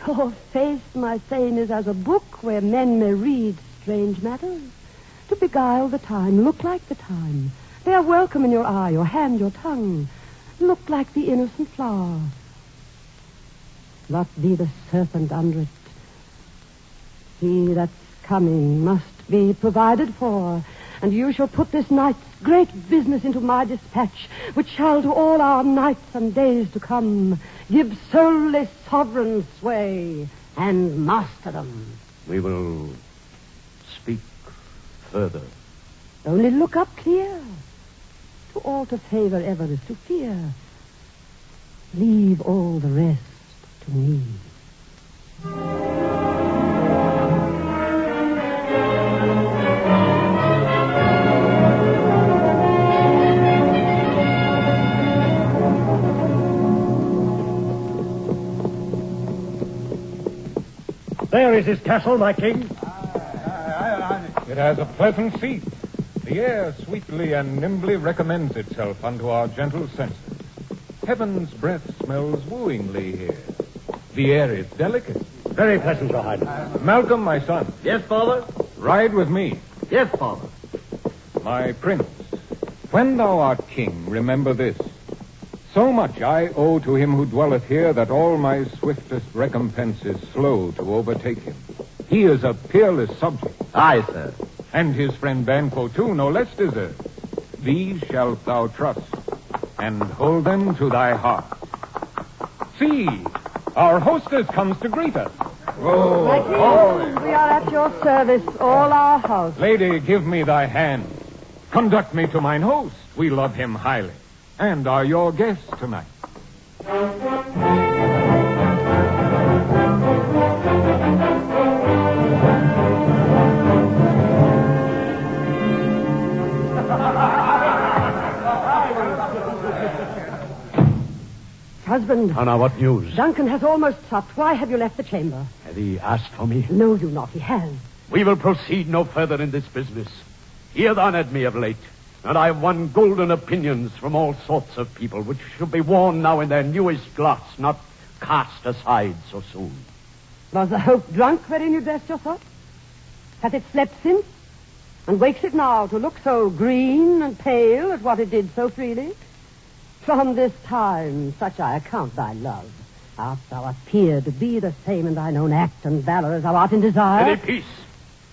Your face, my Thane, is as a book where men may read strange matters. To beguile the time, look like the time. They are welcome in your eye, your hand, your tongue. Look like the innocent flower. Not be the serpent under it. He that's coming must be provided for, and you shall put this night's great business into my dispatch, which shall to all our nights and days to come give solely sovereign sway and masterdom. We will speak further. Only look up clear. To alter favor ever is to fear. Leave all the rest to me. There is his castle, my king. It has a pleasant seat. The air sweetly and nimbly recommends itself unto our gentle senses. Heaven's breath smells wooingly here. The air is delicate. Very pleasant, Your Highness. Malcolm, my son, Yes, Father? ride with me. Yes, Father. My prince, when thou art king, remember this. So much I owe to him who dwelleth here that all my swiftest recompense is slow to overtake him. He is a peerless subject. Aye, sir. And his friend Banquo, too, no less deserves. These shalt thou trust, and hold them to thy heart. See, our hostess comes to greet us. My king, we are at your service, all our house. Lady, give me thy hand. Conduct me to mine host. We love him highly, and are your guests tonight. Husband. Now, what news? Duncan has almost supped. Why have you left the chamber? Has he asked for me? No, you not. He has. We will proceed no further in this business. He hath honored me of late, and I have won golden opinions from all sorts of people, which should be worn now in their newest gloss, not cast aside so soon. Was the hope drunk wherein you dressed yourself? Has it slept since? And wakes it now to look so green and pale at what it did so freely? From this time, such I account thy love. Art thou appeared to be the same in thine own act and valor as thou art in desire? Any peace.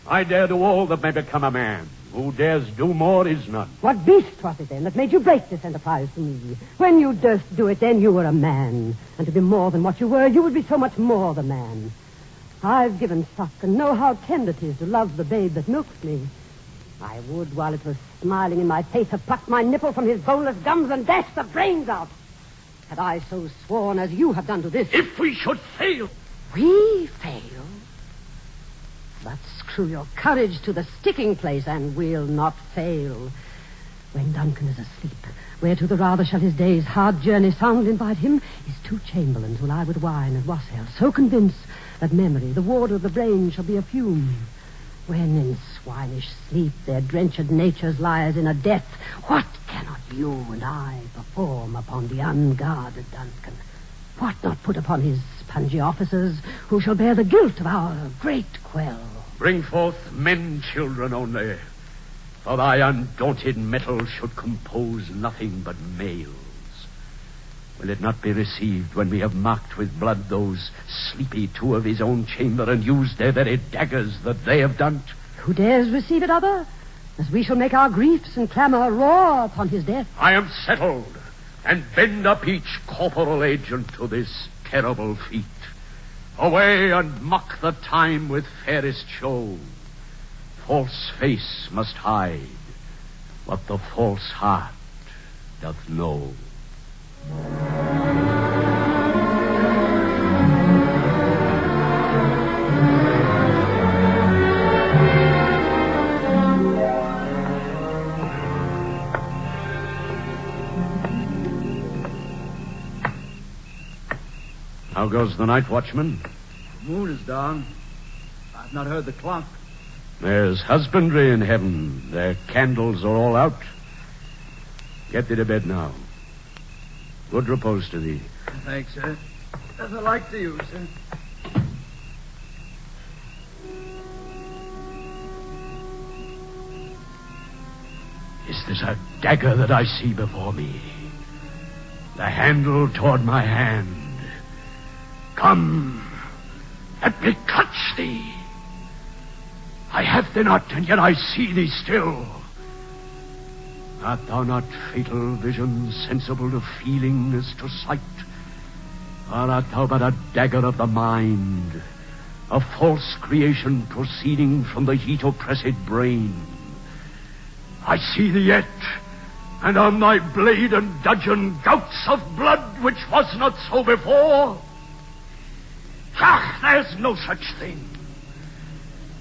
I dare do all that may become a man. Who dares do more is none. What beast was it then that made you break this enterprise to me? When you durst do it, then you were a man. And to be more than what you were, you would be so much more the man. I've given suck and know how tender 'tis to love the babe that milks me. I would, while it was smiling in my face, have plucked my nipple from his boneless gums and dashed the brains out. Had I so sworn as you have done to this. If we should fail. We fail? But screw your courage to the sticking place, and we'll not fail. When Duncan is asleep, whereto the rather shall his day's hard journey sound invite him, his 2 chamberlains will I with wine and wassail, so convince that memory, the warder of the brain, shall be a fume. When in swinish sleep their drenched natures lies in a death, what cannot you and I perform upon the unguarded Duncan? What not put upon his spongy officers, who shall bear the guilt of our great quell? Bring forth men, children only. For thy undaunted mettle should compose nothing but males. Will it not be received when we have marked with blood those sleepy 2 of his own chamber and used their very daggers that they have done? Who dares receive it other? As we shall make our griefs and clamour roar upon his death. I am settled, and bend up each corporal agent to this terrible feat. Away and mock the time with fairest show. False face must hide what the false heart doth know. How goes the night, watchman? The moon is down. I've not heard the clock. There's husbandry in heaven. Their candles are all out. Get thee to bed now. Good repose to thee. Thanks, sir. As I like to you, sir. 'Tis a dagger that I see before me. The handle toward my hand. Come, let me clutch thee. I have thee not, and yet I see thee still. Art thou not fatal vision, sensible to feeling as to sight? Or art thou but a dagger of the mind, a false creation proceeding from the heat oppressed brain? I see thee yet, and on thy blade and dudgeon gouts of blood which was not so before. Ach, there's no such thing.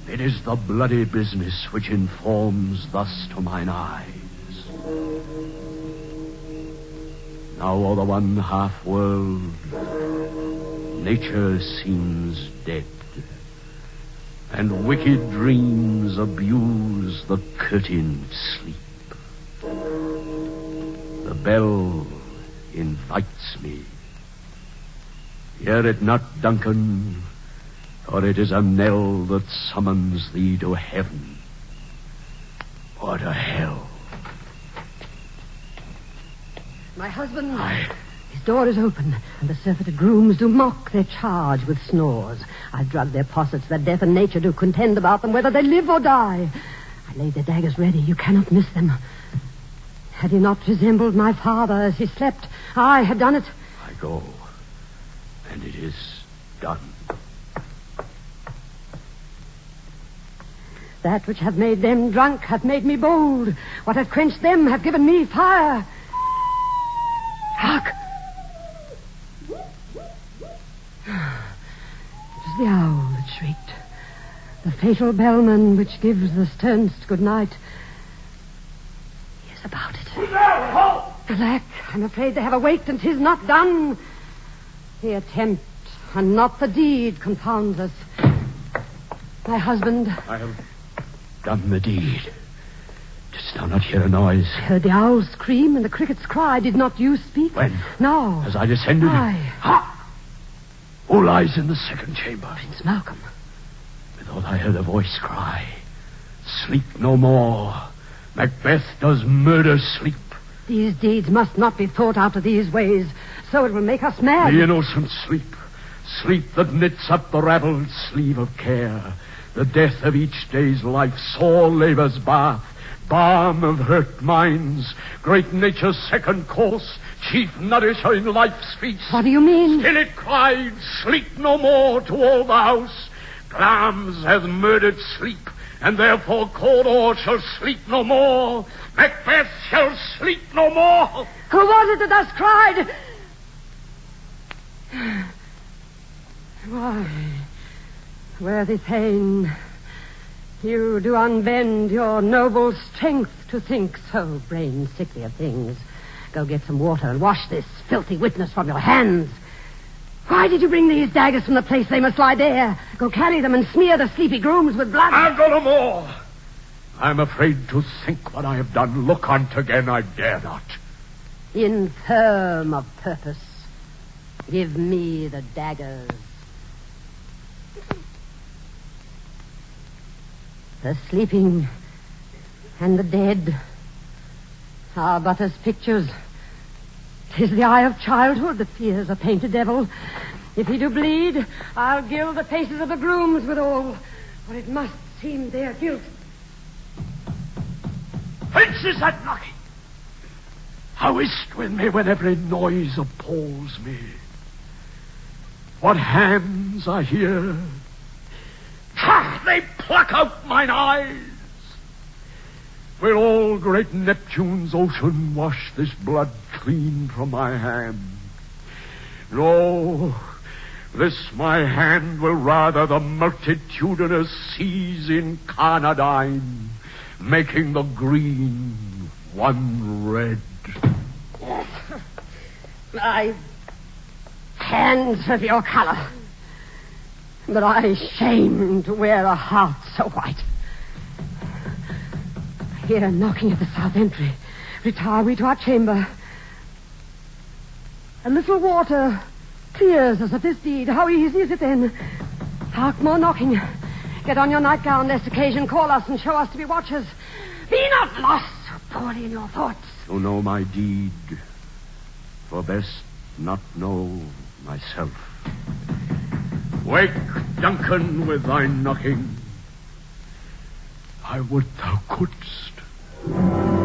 It is the bloody business which informs thus to mine eyes. Now o'er the one half world, nature seems dead, and wicked dreams abuse the curtained sleep. The bell invites me. Hear it not, Duncan, for it is a knell that summons thee to heaven or to hell. My husband, his door is open, and the surfeited grooms do mock their charge with snores. I've drugged their possets that death and nature do contend about them, whether they live or die. I laid their daggers ready, you cannot miss them. Had he not resembled my father as he slept, I have done it. I go, and it is done. That which hath made them drunk hath made me bold. What hath quenched them hath given me fire. Hark! It was the owl that shrieked. The fatal bellman which gives the sternest good night. He is about it. Alack, I'm afraid they have awaked, and 'tis not done. The attempt and not the deed confounds us. My husband. I have done the deed. Didst thou not hear a noise? I heard the owl scream and the cricket's cry. Did not you speak? When? No. As I descended? Aye. Ha! Who lies in the second chamber? Prince Malcolm. Methought I heard a voice cry, sleep no more. Macbeth does murder sleep. These deeds must not be thought after these ways, so it will make us mad. The innocent sleep. Sleep that knits up the raveled sleeve of care. The death of each day's life, sore labor's bath, balm of hurt minds, great nature's second course, chief nourisher in life's feast. What do you mean? Still it cried, sleep no more to all the house. Glamis hath murdered sleep, and therefore Cawdor shall sleep no more. Macbeth shall sleep no more. Who was it that thus cried? Why, worthy Thane, you do unbend your noble strength to think so brain-sickly of things. Go get some water and wash this filthy witness from your hands. Why did you bring these daggers from the place they must lie there? Go carry them and smear the sleepy grooms with blood. I'll go no more. I'm afraid to think what I have done. Look on't again, I dare not. Infirm of purpose, give me the daggers. The sleeping and the dead are but as pictures. 'Tis the eye of childhood that fears a painted devil. If he do bleed, I'll gild the faces of the grooms withal, for it must seem their guilt. Whence is that knocking? How is't with me when every noise appalls me? What hands I hear? Ha! They pluck out mine eyes. Will all great Neptune's ocean wash this blood clean from my hand? No, this my hand will rather the multitudinous seas incarnadine, making the green one red. My hands of your color, but I shame to wear a heart so white. I hear a knocking at the south entry. Retire we to our chamber. A little water clears us of this deed. How easy is it then? Hark, more knocking. Get on your nightgown, lest occasion call us and show us to be watchers. Be not lost, poorly in your thoughts. To know my deed, for best not know myself. Wake, Duncan, with thy knocking. I would thou couldst.